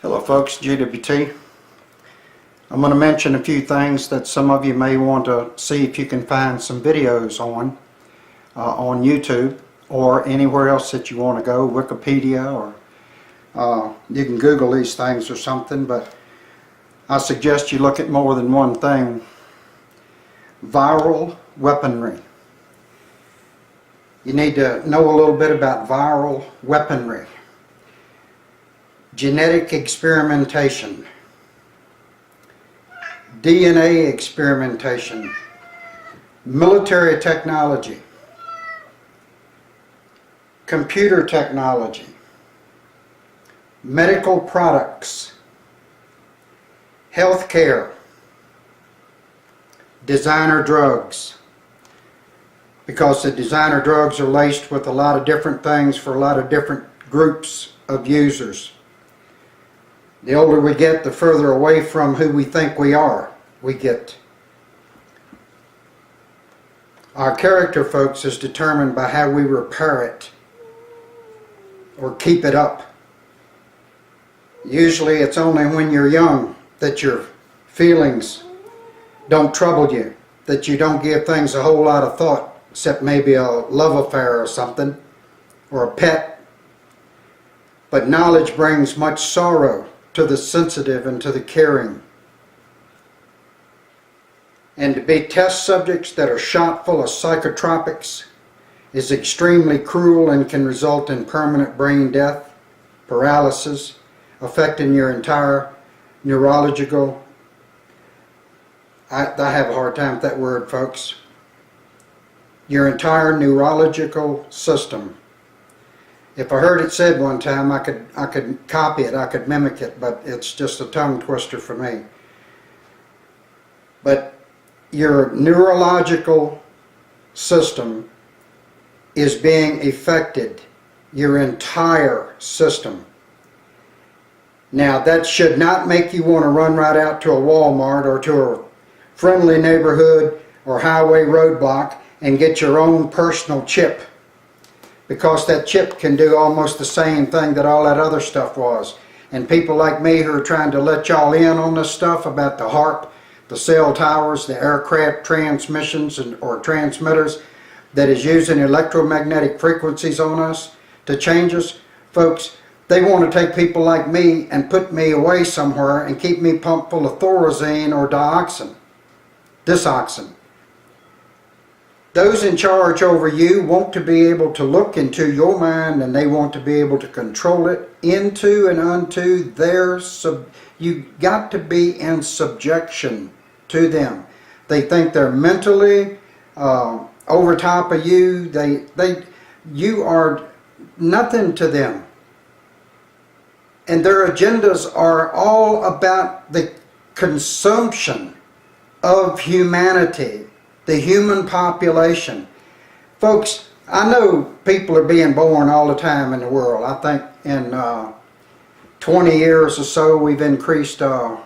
Hello folks, GWT. I'm going to mention a few things that some of you may want to see if you can find some videos on YouTube or anywhere else that you want to go, Wikipedia, or you can Google these things or something, but I suggest you look at more than one thing. Viral weaponry. You need to know a little bit about viral weaponry. Genetic experimentation, DNA experimentation, military technology, computer technology, medical products, healthcare, designer drugs, because the designer drugs are laced with a lot of different things for a lot of different groups of users. The older we get, the further away from who we think we are we get. Our character, folks, is determined by how we repair it or keep it up. Usually it's only when you're young that your feelings don't trouble you, that you don't give things a whole lot of thought, except maybe a love affair or something, or a pet. But knowledge brings much sorrow to the sensitive and to the caring. And to be test subjects that are shot full of psychotropics is extremely cruel and can result in permanent brain death, paralysis, affecting your entire neurological, I have a hard time with that word, folks, your entire neurological system. If I heard it said one time, I could copy it, I could mimic it, but it's just a tongue twister for me. But your neurological system is being affected, your entire system. Now that should not make you want to run right out to a Walmart or to a friendly neighborhood or highway roadblock and get your own personal chip, because that chip can do almost the same thing that all that other stuff was. And people like me who are trying to let y'all in on this stuff about the HARP, the cell towers, the aircraft transmissions or transmitters that is using electromagnetic frequencies on us to change us, folks, they want to take people like me and put me away somewhere and keep me pumped full of thorazine or disoxin. Those in charge over you want to be able to look into your mind, and they want to be able to control it into and unto their you got to be in subjection to them. They think they're mentally over top of you. You are nothing to them. And their agendas are all about the consumption of humanity, the human population. Folks, I know people are being born all the time in the world. I think in 20 years or so we've increased, I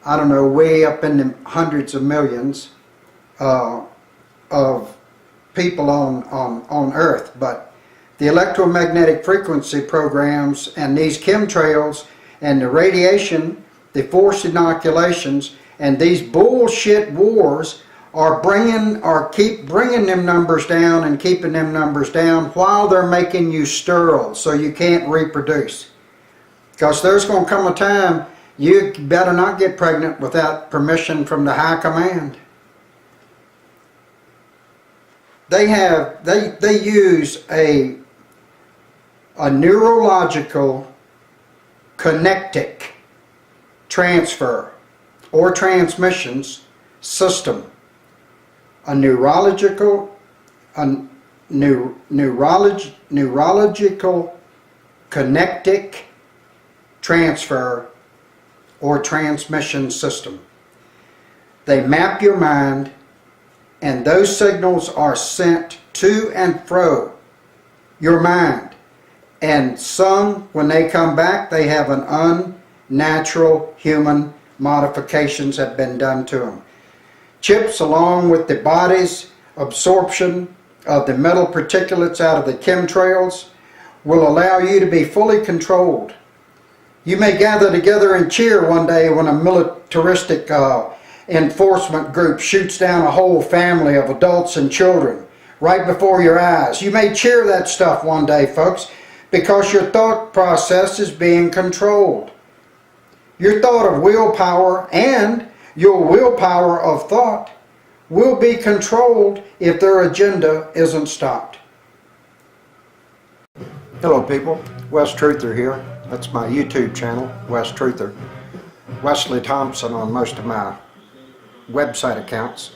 don't know, way up in the hundreds of millions of people on Earth. But the electromagnetic frequency programs and these chemtrails and the radiation, the forced inoculations, and these bullshit wars keep bringing them numbers down and keeping them numbers down while they're making you sterile so you can't reproduce. Because there's going to come a time you better not get pregnant without permission from the high command. They use a neurological connectic transfer or transmissions system. A neurological connectic transfer or transmission system. They map your mind, and those signals are sent to and fro your mind. And some, when they come back, they have an unnatural human modifications have been done to them. Chips, along with the body's absorption of the metal particulates out of the chemtrails, will allow you to be fully controlled. You may gather together and cheer one day when a militaristic enforcement group shoots down a whole family of adults and children right before your eyes. You may cheer that stuff one day, folks, because your thought process is being controlled. Your thought of willpower and your willpower of thought will be controlled if their agenda isn't stopped. Hello people, Wes Truther here. That's my YouTube channel, Wes Truther. Wesley Thompson on most of my website accounts.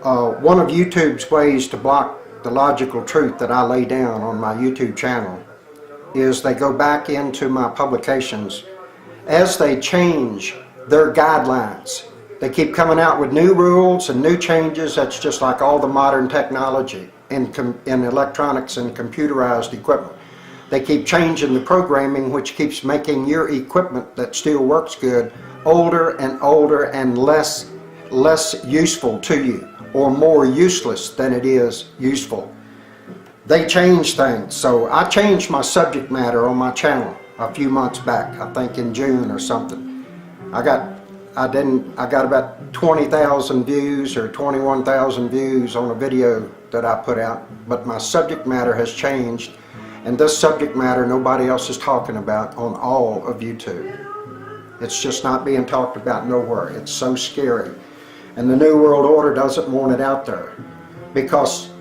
One of YouTube's ways to block the logical truth that I lay down on my YouTube channel is they go back into my publications as they change their guidelines. They keep coming out with new rules and new changes. That's just like all the modern technology in electronics and computerized equipment. They keep changing the programming, which keeps making your equipment that still works good older and less useful to you, or more useless than it is useful. They change things. So I changed my subject matter on my channel a few months back, I think in June or something. I got about 20,000 views or 21,000 views on a video that I put out, but my subject matter has changed, and this subject matter nobody else is talking about on all of YouTube. It's just not being talked about nowhere. It's so scary. And the New World Order doesn't want it out there, because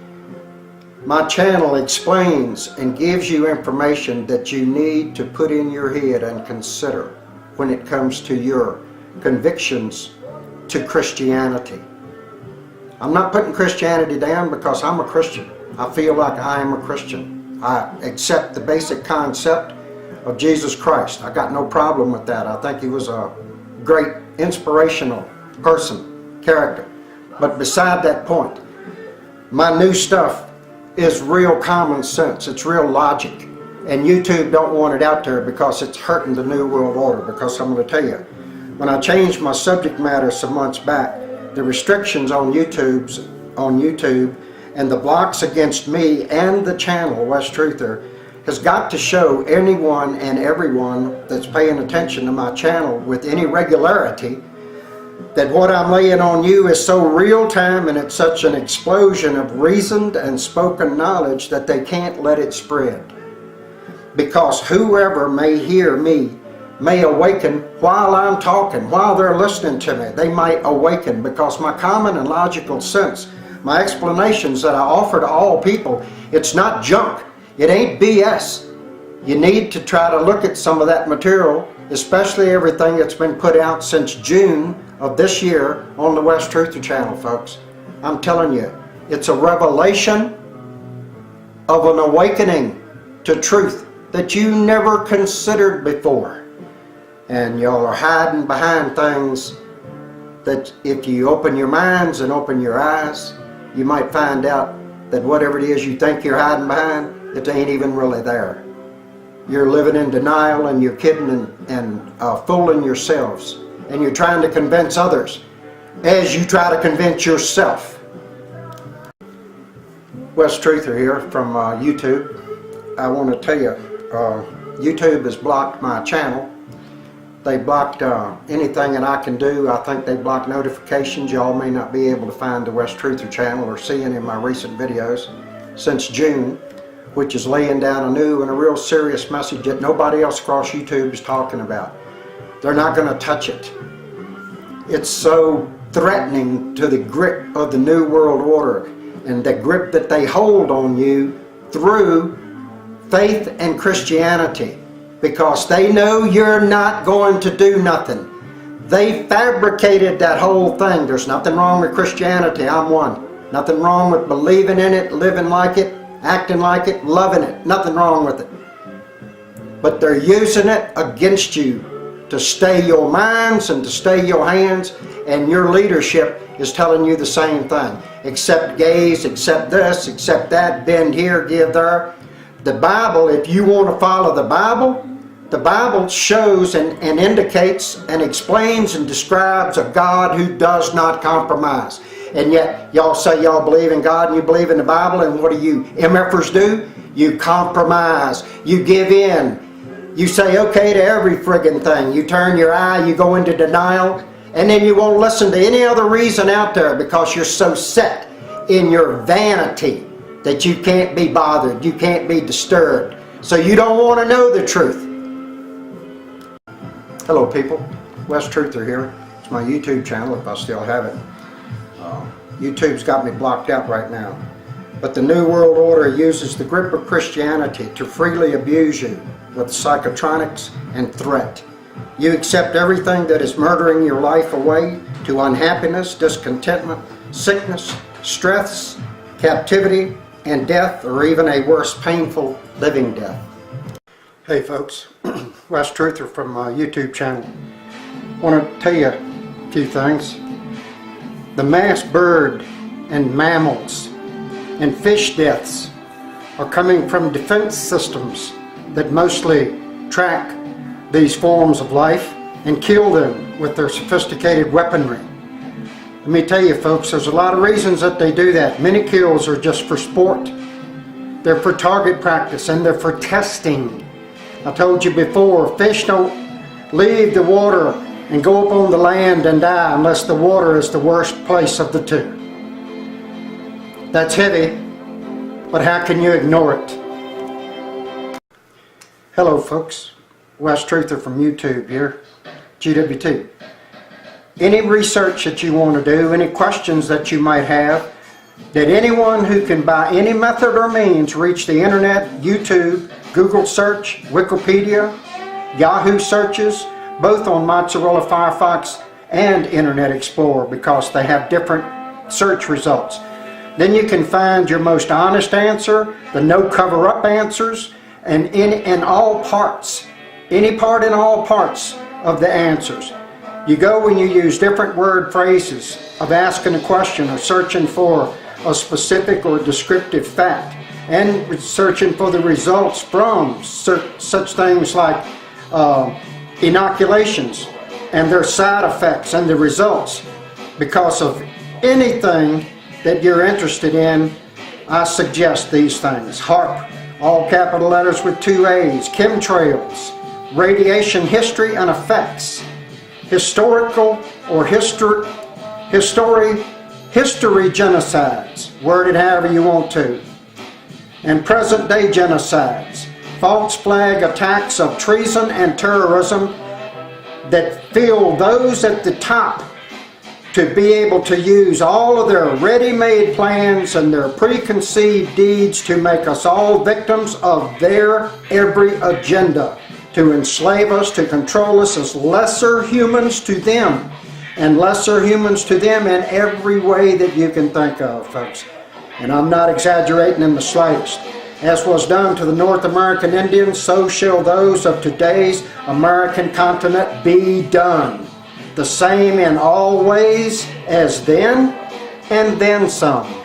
my channel explains and gives you information that you need to put in your head and consider when it comes to your convictions to Christianity. I'm not putting Christianity down because I'm a Christian. I feel like I am a Christian. I accept the basic concept of Jesus Christ. I got no problem with that. I think he was a great inspirational person, character. But beside that point, my new stuff is real common sense. It's real logic. And YouTube don't want it out there because it's hurting the New World Order. Because I'm going to tell you, when I changed my subject matter some months back, the restrictions on YouTube and the blocks against me and the channel, Wes Truther, has got to show anyone and everyone that's paying attention to my channel with any regularity that what I'm laying on you is so real time and it's such an explosion of reasoned and spoken knowledge that they can't let it spread. Because whoever may hear me may awaken while I'm talking, while they're listening to me. They might awaken because my common and logical sense, my explanations that I offer to all people, it's not junk. It ain't BS. You need to try to look at some of that material, especially everything that's been put out since June of this year on the Wes Truther channel, folks. I'm telling you, it's a revelation of an awakening to truth that you never considered before. And y'all are hiding behind things that if you open your minds and open your eyes, you might find out that whatever it is you think you're hiding behind, it ain't even really there. You're living in denial and you're kidding and fooling yourselves. And you're trying to convince others as you try to convince yourself. Wes Truther here from YouTube. I want to tell you, YouTube has blocked my channel. They blocked anything that I can do. I think they blocked notifications. Y'all may not be able to find the Wes Truther channel or see any of my recent videos since June, which is laying down a new and a real serious message that nobody else across YouTube is talking about. They're not going to touch it. It's so threatening to the grip of the New World Order and the grip that they hold on you through faith and Christianity, because they know you're not going to do nothing. They fabricated that whole thing. There's nothing wrong with Christianity. I'm one. Nothing wrong with believing in it, living like it, acting like it, loving it. Nothing wrong with it. But they're using it against you to stay your minds and to stay your hands, and your leadership is telling you the same thing. Accept gays, accept this, accept that, bend here, give there. The Bible, if you want to follow the Bible shows and indicates and explains and describes a God who does not compromise. And yet y'all say y'all believe in God and you believe in the Bible, and what do you MFers do? You compromise, you give in, You say okay to every friggin' thing. You turn your eye, you go into denial, and then you won't listen to any other reason out there because you're so set in your vanity that you can't be bothered, you can't be disturbed. So you don't want to know the truth. Hello people, Wes Truther here. It's my YouTube channel if I still have it. YouTube's got me blocked out right now. But the New World Order uses the grip of Christianity to freely abuse you with psychotronics and threat. You accept everything that is murdering your life away to unhappiness, discontentment, sickness, stress, captivity, and death, or even a worse, painful living death. Hey folks, Wes Truther from my YouTube channel. I want to tell you a few things. The mass bird and mammals and fish deaths are coming from defense systems that mostly track these forms of life and kill them with their sophisticated weaponry. Let me tell you folks, there's a lot of reasons that they do that. Many kills are just for sport. They're for target practice and they're for testing. I told you before, fish don't leave the water and go up on the land and die unless the water is the worst place of the two. That's heavy, but how can you ignore it? Hello folks, Wes Truther from YouTube here, GWT. Any research that you want to do, any questions that you might have, that anyone who can by any method or means reach the internet, YouTube, Google search, Wikipedia, Yahoo searches, both on Mozilla Firefox and Internet Explorer because they have different search results. Then you can find your most honest answer, the no cover-up answers, and in all parts, any part in all parts of the answers. You go when you use different word phrases of asking a question or searching for a specific or descriptive fact and searching for the results from such things like inoculations and their side effects and the results. Because of anything that you're interested in, I suggest these things. HAARP, all capital letters with 2 A's, chemtrails, radiation history and effects, historical or history genocides, word it however you want to, and present day genocides, false flag attacks of treason and terrorism that fill those at the top to be able to use all of their ready-made plans and their preconceived deeds to make us all victims of their every agenda, to enslave us, to control us as lesser humans to them, and lesser humans to them in every way that you can think of, folks. And I'm not exaggerating in the slightest. As was done to the North American Indians, so shall those of today's American continent be done. The same in all ways as then, and then some.